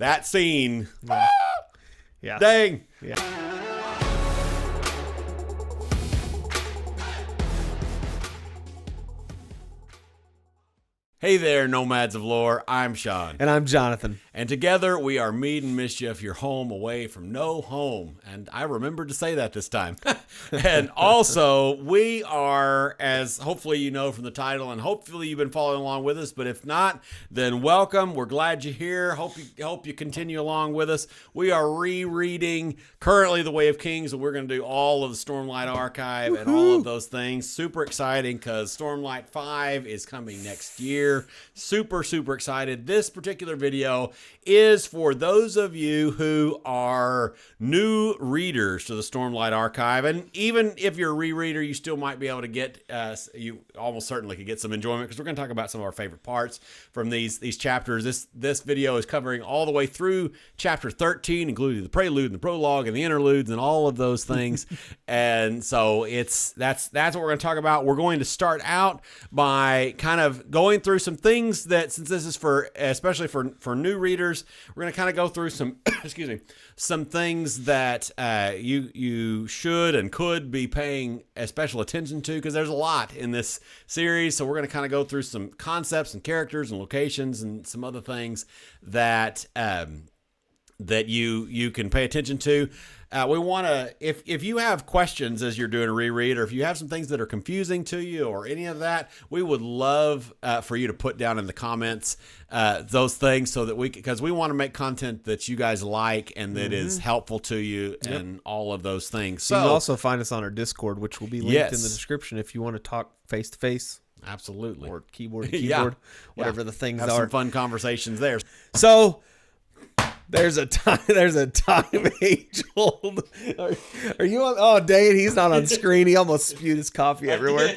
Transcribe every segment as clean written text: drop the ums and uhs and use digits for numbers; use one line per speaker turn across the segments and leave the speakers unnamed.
that scene.
Yeah.
Dang.
Yeah.
Hey there, Nomads of Lore. I'm Sean.
And I'm Jonathan.
And together we are Mead and Mischief, your home away from no home. And I remembered to say that this time. And also, we are, as hopefully you know from the title, and hopefully you've been following along with us, but if not, then welcome. We're glad you're here. Hope you continue along with us. We are rereading currently The Way of Kings, and we're going to do all of the Stormlight Archive and all of those things. Super exciting because Stormlight 5 is coming next year. Super, super excited. This particular video is for those of you who are new readers to the Stormlight Archive. And even if you're a rereader, you still might be able to get, you almost certainly could get some enjoyment because we're going to talk about some of our favorite parts from these chapters. This video is covering all the way through chapter 13, including the prelude and the prologue and the interludes and all of those things. And so that's what we're going to talk about. We're going to start out by kind of going through some things that, since this is especially for new readers, we're going to kind of go through some some things that you should and could be paying special attention to, because there's a lot in this series. So we're going to kind of go through some concepts and characters and locations and some other things that that you can pay attention to. We want to, if you have questions as you're doing a reread, or if you have some things that are confusing to you or any of that, we would love for you to put down in the comments those things, so that because we want to make content that you guys like and that is helpful to you and all of those things. So
you can also find us on our Discord, which will be linked in the description if you want to talk face to face.
Absolutely.
Or keyboard to keyboard, whatever the things
have
are.
Some fun conversations there.
So there's a time age old. Are you on? Oh, dang, he's not on screen. He almost spewed his coffee everywhere.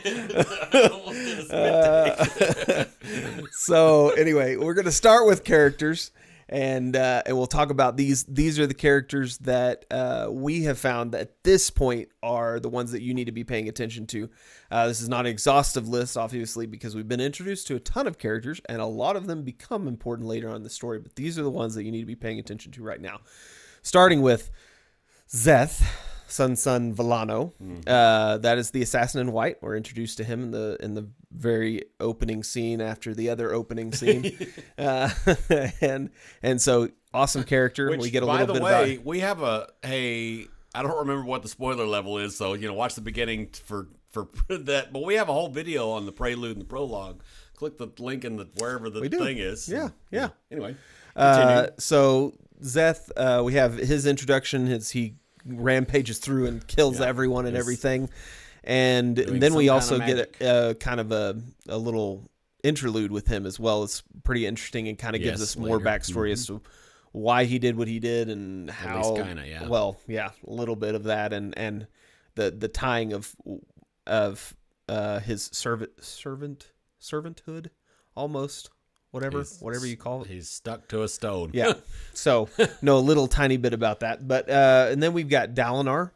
So anyway, we're going to start with characters, and we'll talk about these. These are the characters that we have found that at this point are the ones that you need to be paying attention to. This is not an exhaustive list, obviously, because we've been introduced to a ton of characters, and a lot of them become important later on in the story. But these are the ones that you need to be paying attention to right now. Starting with Szeth, Sun Villano. That is the assassin in white. We're introduced to him in the very opening scene after the other opening scene, and so awesome character.
Which,
we get a
by
little
the
bit
way,
about.
we have I don't remember what the spoiler level is, so watch the beginning for that. But we have a whole video on the prelude and the prologue. Click the link in wherever the thing is.
Yeah.
Anyway,
so Szeth, we have his introduction. He rampages through and kills everyone and everything, and then we also get a kind of a little interlude with him as well. It's pretty interesting and kind of gives us more backstory as to why he did what he did and how. At least kinda, well, a little bit of that, and the tying of his servanthood, almost. Whatever you call it.
He's stuck to a stone.
Yeah. So, know a little tiny bit about that. But and then we've got Dalinar,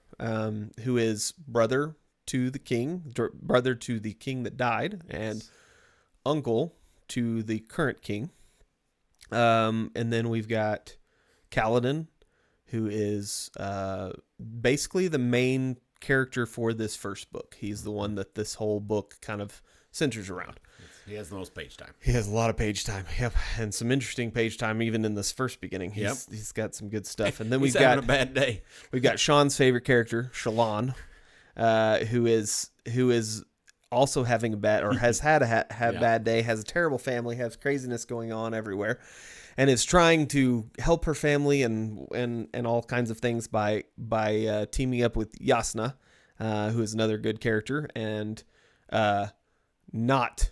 who is brother to the king that died, and uncle to the current king. And then we've got Kaladin, who is basically the main character for this first book. He's the one that this whole book kind of centers around.
He has the most page time.
He has a lot of page time. Yep, and some interesting page time even in this first beginning. He's got some good stuff. And then we've got
having a bad day.
We've got Sean's favorite character, Shallan, who is also having a bad, or has had a bad day, has a terrible family, has craziness going on everywhere, and is trying to help her family and all kinds of things by teaming up with Jasnah, who is another good character, and not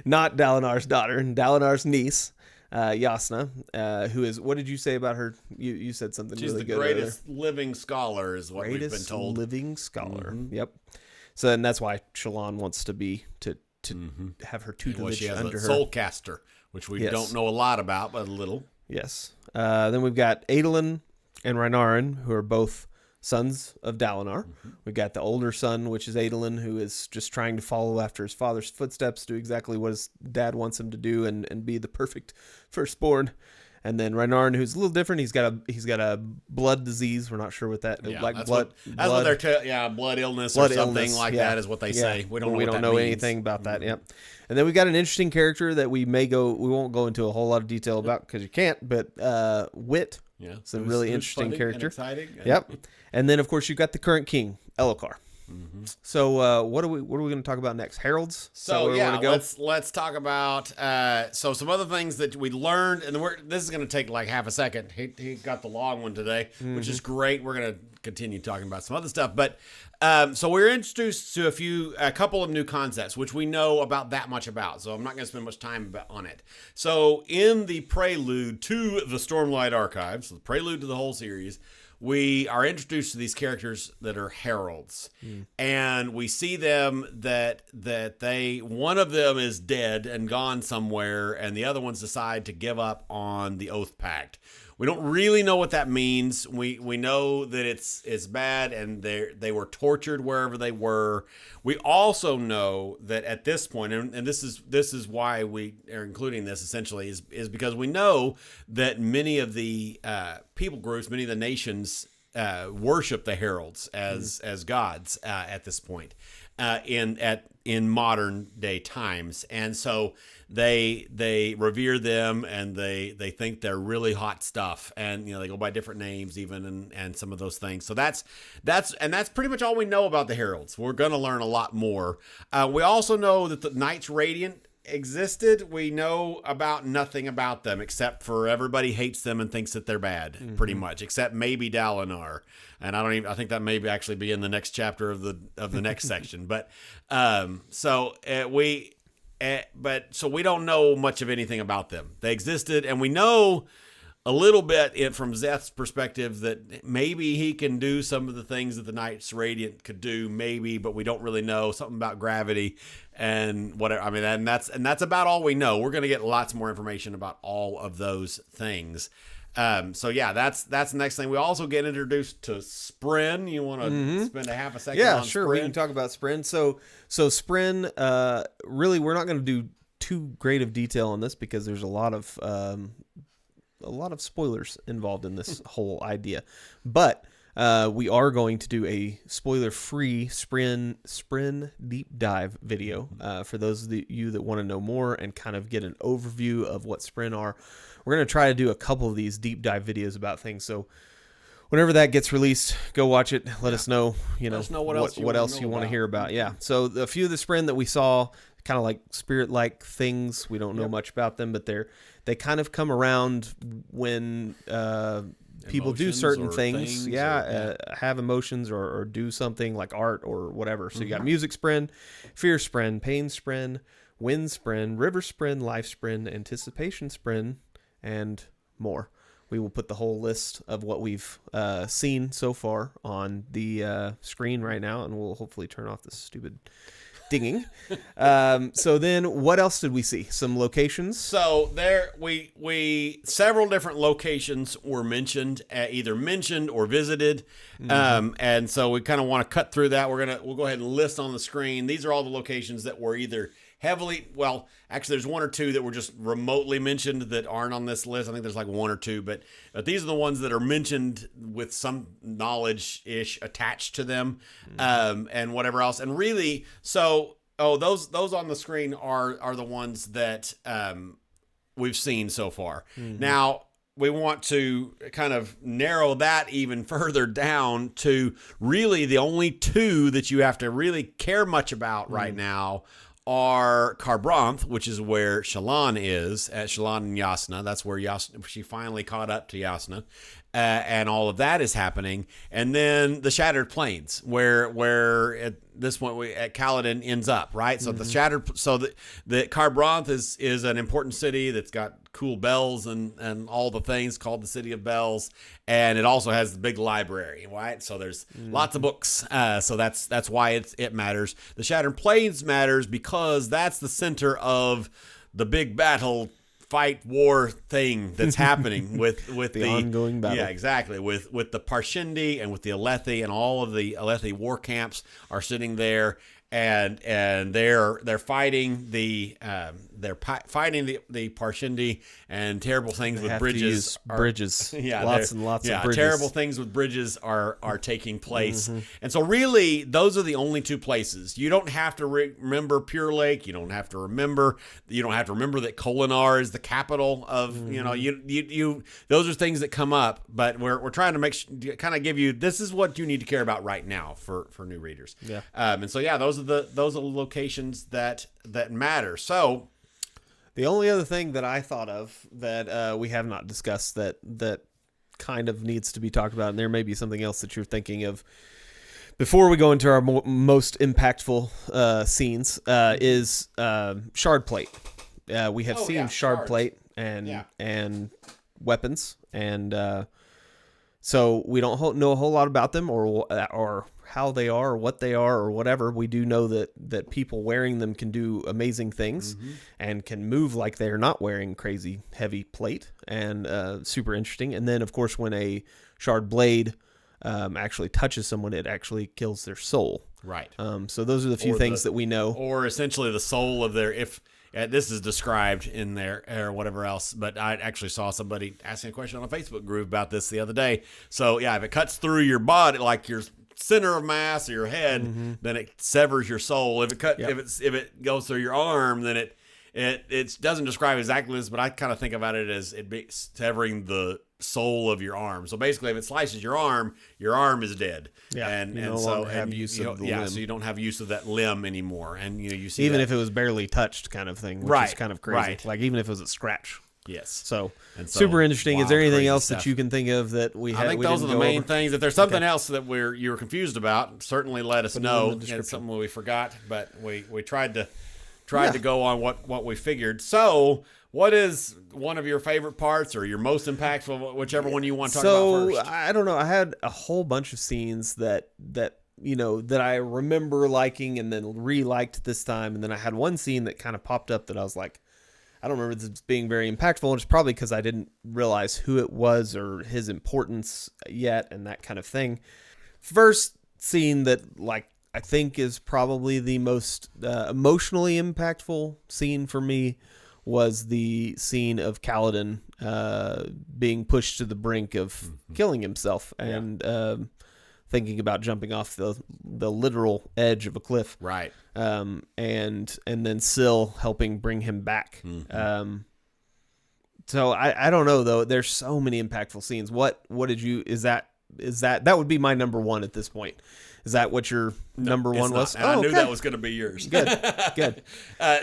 Dalinar's daughter, and Dalinar's niece, Jasnah, who is, what did you say about her? You said something really good.
She's the greatest living scholar, is what we've been told.
Living scholar. Mm-hmm. Yep. So, and that's why Shallan wants to have her tutelage
she has
under her.
Soul caster, which we don't know a lot about, but a little.
Yes. Then we've got Adolin and Renarin, who are both sons of Dalinar. We've got the older son, which is Adolin, who is just trying to follow after his father's footsteps, do exactly what his dad wants him to do, and be the perfect firstborn. And then Reynarn, who's a little different. He's got a blood disease. We're not sure what that
Yeah,
like
that's
blood.
that's what they're blood illness or something like that is what they say. We don't know
anything about that. Yep. And then we got an interesting character that we won't go into a whole lot of detail about because you can't. But Wit.
Yeah,
it's a really interesting character.
And exciting.
Yep. And then of course you've got the current king, Elokar. So what are we going to talk about next? Heralds.
So let's talk about so some other things that we learned, and this is going to take like half a second. He got the long one today, which is great. We're going to continue talking about some other stuff, but so we're introduced to a couple of new concepts, which we know about that much about. So I'm not going to spend much time on it. So in the prelude to the Stormlight Archive, so the prelude to the whole series, we are introduced to these characters that are heralds, and we see them that one of them is dead and gone somewhere, and the other ones decide to give up on the Oath Pact. We don't really know what that means. We know that it's bad, and they were tortured wherever they were. We also know that at this point, and this is why we are including this essentially is because we know that many of the people groups, many of the nations worship the heralds as gods at this point in modern day times, and so they revere them, and they think they're really hot stuff, and they go by different names even, and some of those things. So that's pretty much all we know about the heralds. We're going to learn a lot more. We also know that the Knights Radiant existed. We know about nothing about them except for everybody hates them and thinks that they're bad, pretty much, except maybe Dalinar. And I think that may actually be in the next chapter of the next section. But so we don't know much of anything about them. They existed, and we know a little bit from Szeth's perspective that maybe he can do some of the things that the Knights Radiant could do, maybe, but we don't really know. Something about gravity and whatever. I mean, and that's about all we know. We're going to get lots more information about all of those things. So yeah, that's the next thing. We also get introduced to Spren. You want to spend a half a second?
Yeah,
on
sure.
Spren?
We can talk about Spren. So Spren. Really, we're not going to do too great of detail on this because there's a lot of spoilers involved in this whole idea, but we are going to do a spoiler-free Spren deep dive video for those of you that want to know more and kind of get an overview of what Spren are. We're going to try to do a couple of these deep dive videos about things. So whenever that gets released, go watch it. Let us know. Let us know what else you want to hear about. Yeah. So a few of the Spren that we saw, kind of like spirit-like things. We don't know much about them, but they kind of come around when people do certain things. Have emotions or do something like art or whatever. So you got music Spren, fear Spren, pain Spren, wind Spren, river Spren, life Spren, anticipation Spren, and more. We will put the whole list of what we've seen so far on the screen right now, and we'll hopefully turn off this stupid dinging. So then what else did we see? Some locations. So there we several different locations were mentioned, either mentioned or visited. And so we kind of want to cut through that. We'll go ahead and list on the screen. These are all the locations that were either actually there's one or two that were just remotely mentioned that aren't on this list. I think there's like one or two, but these are the ones that are mentioned with some knowledge-ish attached to them, and whatever else. And really, those on the screen are the ones that we've seen so far. Now, we want to kind of narrow that even further down to really the only two that you have to really care much about right now are Kharbranth, which is where Shallan is, at Shallan and Jasnah. That's where she finally caught up to Jasnah, and all of that is happening. And then the Shattered Plains, where at this point at Kaladin ends up, right? So the Kharbranth is an important city that's got cool bells and all the things, called the City of Bells, and it also has the big library, right? So there's lots of books, so that's why it matters. The Shattered Plains matters because that's the center of the big battle
fight war thing that's happening with the
ongoing battle.
Yeah, exactly. With the Parshendi and with the Alethi, and all of the Alethi war camps are sitting there, and they're fighting the Parshendi, and terrible things with bridges.
Bridges.
Yeah,
lots and lots of bridges.
Terrible things with bridges are taking place. And so really, those are the only two places. You don't have to remember Pure Lake. You don't have to remember that Kholinar is the capital of, you those are things that come up, but we're trying to kind of give you, this is what you need to care about right now for new readers.
Yeah.
And so those are the locations that matter. So
the only other thing that I thought of that we have not discussed that kind of needs to be talked about, and there may be something else that you're thinking of before we go into our most impactful scenes, is Shardplate. We have seen Shardplate and weapons, and so we don't know a whole lot about them or how they are or what they are or whatever. We do know that people wearing them can do amazing things and can move like they're not wearing crazy heavy plate, and super interesting. And then, of course, when a shard blade actually touches someone, it actually kills their soul.
Right.
So those are the few things that we know.
Or essentially the soul of their, this is described in there or whatever else, but I actually saw somebody asking a question on a Facebook group about this the other day. So if it cuts through your body, like your center of mass or your head, then it severs your soul. If it goes through your arm, then it doesn't describe exactly this, but I kind of think about it as it be severing the soul of your arm. So basically, if it slices your arm is dead.
Yeah,
and
you no longer have use of the limb.
So you don't have use of that limb anymore. And you see
even if it was barely touched, kind of thing, which is kind of crazy.
Right.
Like even if it was a scratch.
Yes.
So super interesting. Is there anything else that you can think of that we have?
I think those are the main things. If there's something else that you were confused about, certainly let us know. It's something we forgot, but we tried to go on what we figured. So, what is one of your favorite parts or your most impactful, whichever one you want to talk about first?
I don't know. I had a whole bunch of scenes that I remember liking and then re-liked this time, and then I had one scene that kind of popped up that I was like, I don't remember this being very impactful, and it's probably because I didn't realize who it was or his importance yet and that kind of thing. First scene that I think is probably the most emotionally impactful scene for me was the scene of Kaladin being pushed to the brink of killing himself and thinking about jumping off the literal edge of a cliff.
Right.
And then Syl helping bring him back. So I don't know though. There's so many impactful scenes. What did you, is that would be my number one at this point. Is that what your number one was?
And I knew that was going to be yours.
Good.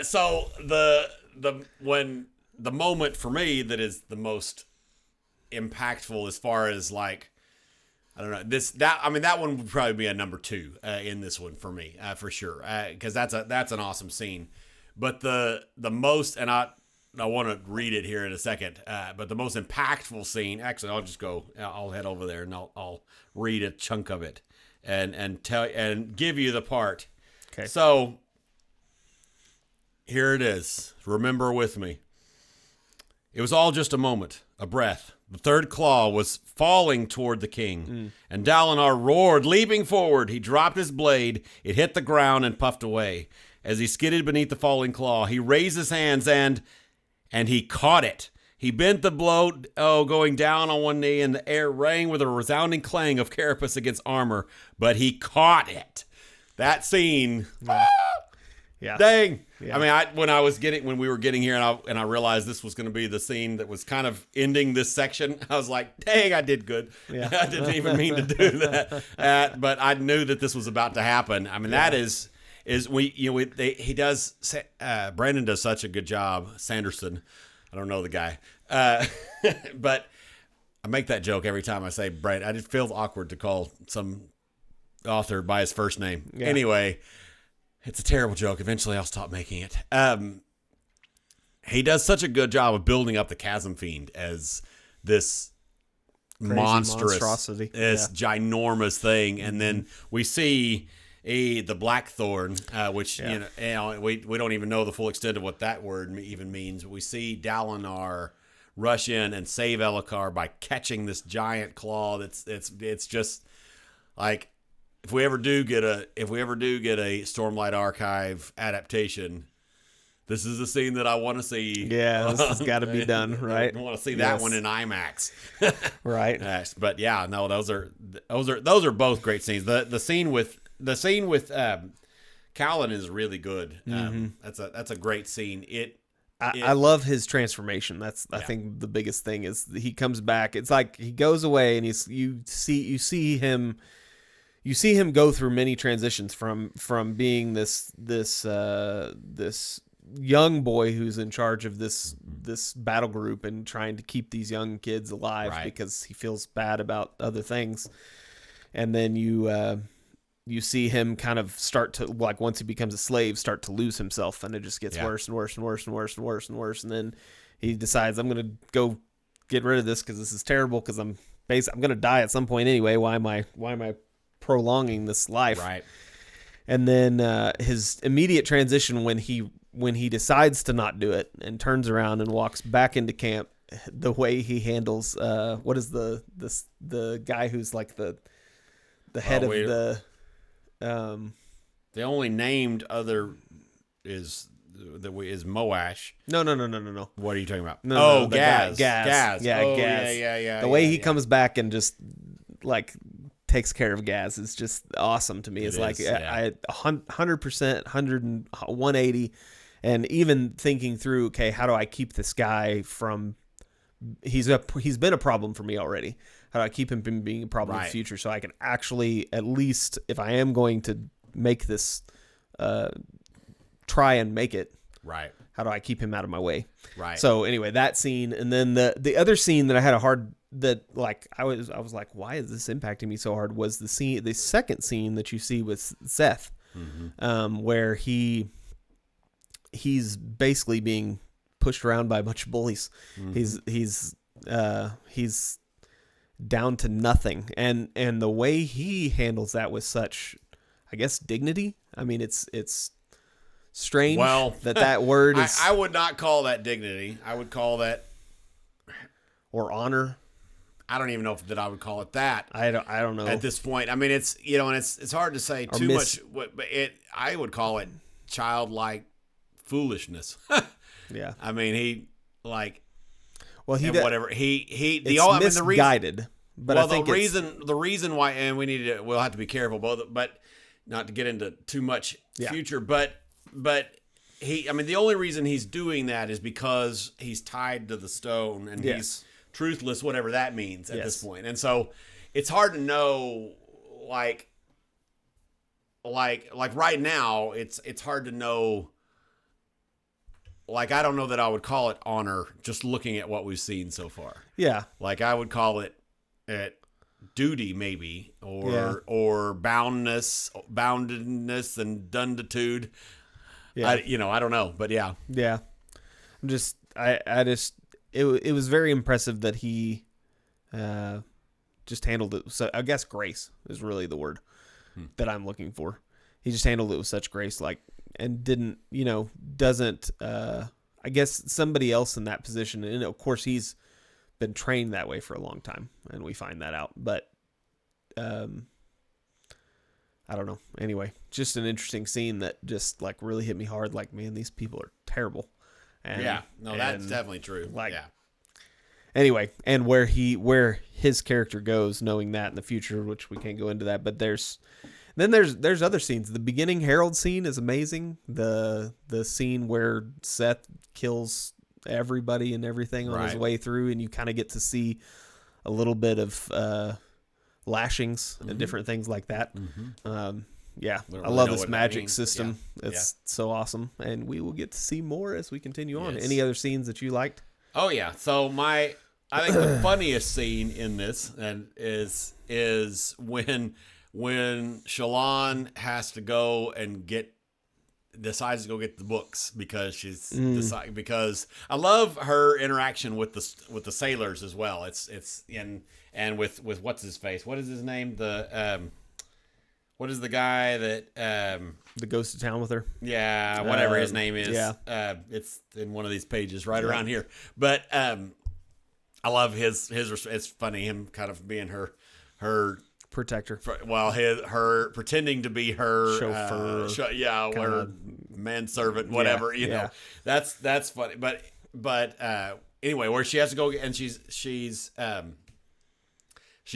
So the moment for me that is the most impactful as far as like, I don't know, that one would probably be a number 2 in this one for me, for sure, because that's an awesome scene. But the most, and I want to read it here in a second, but the most impactful scene, actually, I'll head over there and I'll read a chunk of it and give you the part.
Okay.
So here it is. Remember with me. It was all just a moment, a breath. The third claw was falling toward the king, and Dalinar roared, leaping forward. He dropped his blade. It hit the ground and puffed away. As he skidded beneath the falling claw, he raised his hands and he caught it. He bent the blow, going down on one knee, and the air rang with a resounding clang of carapace against armor, but he caught it. That scene...
Yeah.
Dang.
Yeah.
I mean, when we were getting here and I realized this was going to be the scene that was kind of ending this section, I was like, dang, I did good. Yeah. I didn't even mean to do that. But I knew that this was about to happen. I mean, that is he does, Brandon does such a good job. Sanderson. I don't know the guy. But I make that joke every time I say Brandon. I just feel awkward to call some author by his first name. Yeah. Anyway, it's a terrible joke. Eventually, I'll stop making it. He does such a good job of building up the Chasm Fiend as this monstrosity, this ginormous thing, and then we see the Blackthorn, which we don't even know the full extent of what that word even means. We see Dalinar rush in and save Elhokar by catching this giant claw. It's just like if we ever do get a Stormlight Archive adaptation, this is the scene that I want to see.
Yeah, this has got to be done, right?
I want to see that one in IMAX.
Right.
But yeah, no, those are both great scenes. The scene with Kaladin is really good. That's a great scene.
I love his transformation. I think the biggest thing is he comes back. It's like he goes away and you see him go through many transitions from being this young boy who's in charge of this battle group and trying to keep these young kids alive because he feels bad about other things. And then you see him kind of start to, like, once he becomes a slave, start to lose himself, and it just gets worse and worse and worse and worse and worse and worse. And then he decides, I'm going to go get rid of this because this is terrible, because I'm going to die at some point anyway. Why am I prolonging this life?
Right.
And then his immediate transition when he decides to not do it and turns around and walks back into camp, the way he handles what is the guy who's like the head of the
the only named other is Moash.
No.
What are you talking about?
No,
Gaz.
Gaz. Yeah,
oh,
Gaz.
Yeah.
The way he comes back and just like takes care of Gaz is just awesome to me. It's like I 100%, 180, and even thinking through, okay, how do I keep this guy from? He's been a problem for me already. How do I keep him from being a problem in the future, so I can actually, at least if I am going to make this, try and make it.
Right.
How do I keep him out of my way?
Right.
So anyway, that scene, and then the other scene that I had I was like, why is this impacting me so hard? Was the second scene that you see with Szeth, where he's basically being pushed around by a bunch of bullies. He's down to nothing, and the way he handles that with such, I guess, dignity. I mean, it's strange that word is.
I would not call that dignity. I would call that
or honor.
I don't even know that I would call it that.
I don't know
at this point. I mean, it's and it's hard to say too much. But I would call it childlike foolishness.
Yeah.
I mean, he
whatever
the
misguided. But I think
the reason why, and we'll have to be careful, but not to get into too much future, but the only reason he's doing that is because he's tied to the stone and he's truthless, whatever that means at this point. And so it's hard to know, like right now, it's hard to know. Like, I don't know that I would call it honor just looking at what we've seen so far. Yeah. Like, I would call it duty, maybe, or boundedness and dunditude. Yeah. I don't know, but yeah.
Yeah. It was very impressive that he just handled it. So I guess grace is really the word that I'm looking for. He just handled it with such grace, and doesn't, I guess somebody else in that position, and of course he's been trained that way for a long time, and we find that out, but I don't know. Anyway, just an interesting scene that just really hit me hard. Like, man, these people are terrible. And,
that's definitely true.
Anyway, and where his character goes, knowing that in the future, which we can't go into that, but there's other scenes. The beginning Herald scene is amazing. The scene where Szeth kills everybody and everything on his way through, and you kind of get to see a little bit of lashings and different things like that. I love this magic system. It's so awesome, and we will get to see more as we continue on. Any other scenes that you liked?
Oh yeah. So I think the funniest scene in this is when Shallan has to go and decides to go get the books because because I love her interaction with the sailors as well. And with what's his face? What is his name? what is the guy that
The ghost of town with her.
yeah, whatever his name is.
Yeah.
It's in one of these pages right around here. But I love his it's funny him kind of being her
Protector.
well, her pretending to be her
Chauffeur.
her manservant, whatever, you know. That's funny. But anyway, where she has to go and she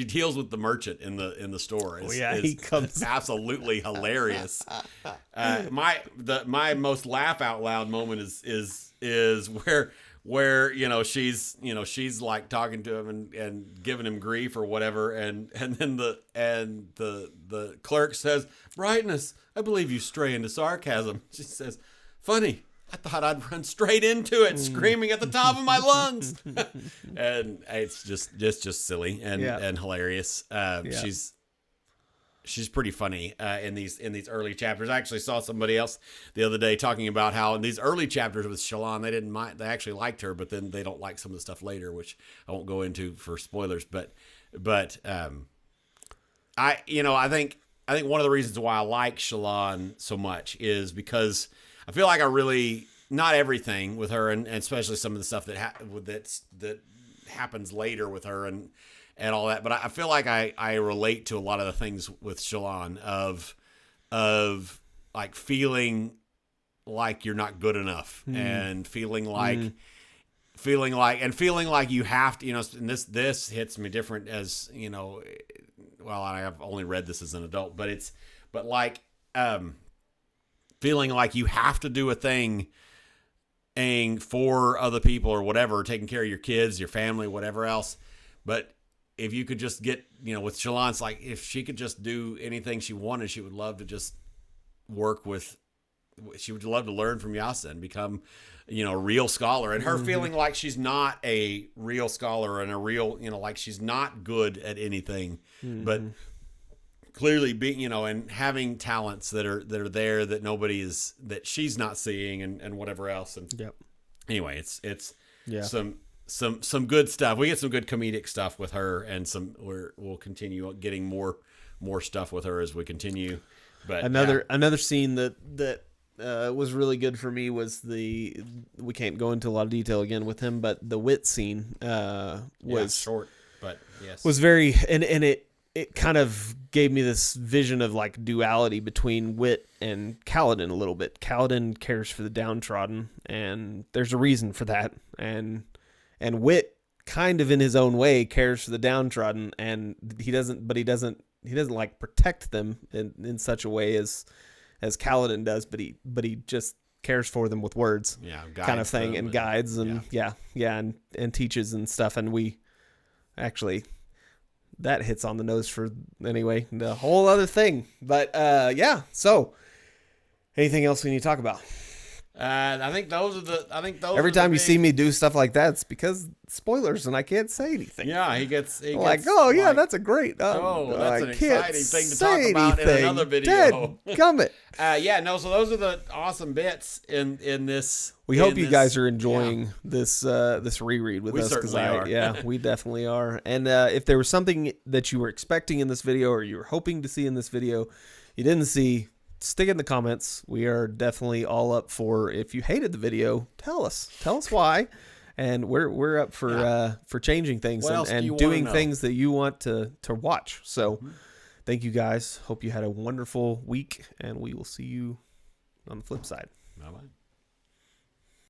deals with the merchant in the store.
He comes
absolutely hilarious. My most laugh out loud moment is where she's like talking to him and giving him grief or whatever, and then the clerk says, "Brightness, I believe you stray into sarcasm." She says, "Funny. I thought I'd run straight into it, screaming at the top of my lungs." And it's just silly and hilarious. She's pretty funny in these early chapters. I actually saw somebody else the other day talking about how in these early chapters with Shallan, they didn't mind. They actually liked her, but then they don't like some of the stuff later, which I won't go into for spoilers. But I think one of the reasons why I like Shallan so much is because I feel like I really, not everything with her, and especially some of the stuff that happens later with her and all that, but I feel like I relate to a lot of the things with Shallan of like feeling like you're not good enough and feeling like you have to, and this hits me different as, well, I've only read this as an adult, but feeling like you have to do a thing for other people or whatever, taking care of your kids, your family, whatever else. But if you could just get, with Shallan, it's like if she could just do anything she wanted, she would love to just she would love to learn from Yasa and become, a real scholar. And her feeling like she's not a real scholar and a real, like she's not good at anything, but clearly being, and having talents that are there that she's not seeing and whatever else. And anyway, it's some good stuff. We get some good comedic stuff with her, and we'll continue getting more stuff with her as we continue. But another scene that was really good for me was we can't go into a lot of detail again with him, but the wit scene was short, but yes,
was very and it kind of gave me this vision of like duality between Wit and Kaladin a little bit. Kaladin cares for the downtrodden, and there's a reason for that. And Wit kind of in his own way cares for the downtrodden, and he doesn't like protect them in such a way as Kaladin does, but he just cares for them with words, kind of thing, and guides and and teaches and stuff. And we actually, that hits on the nose for anyway, the whole other thing. But so anything else we need to talk about?
I think those are
every time you see me do stuff like that, it's because spoilers and I can't say anything.
Yeah, he gets
that's a great
that's an exciting thing to talk about in another video.
Gummit.
So those are the awesome bits in this.
We hope you guys are enjoying this reread with us, because we definitely are. And if there was something that you were expecting in this video or you were hoping to see in this video you didn't see, stick it in the comments. We are definitely all up for, if you hated the video, tell us why, and we're up for changing things and doing things that you want to watch. So thank you guys. Hope you had a wonderful week, and we will see you on the flip side.
Bye-bye.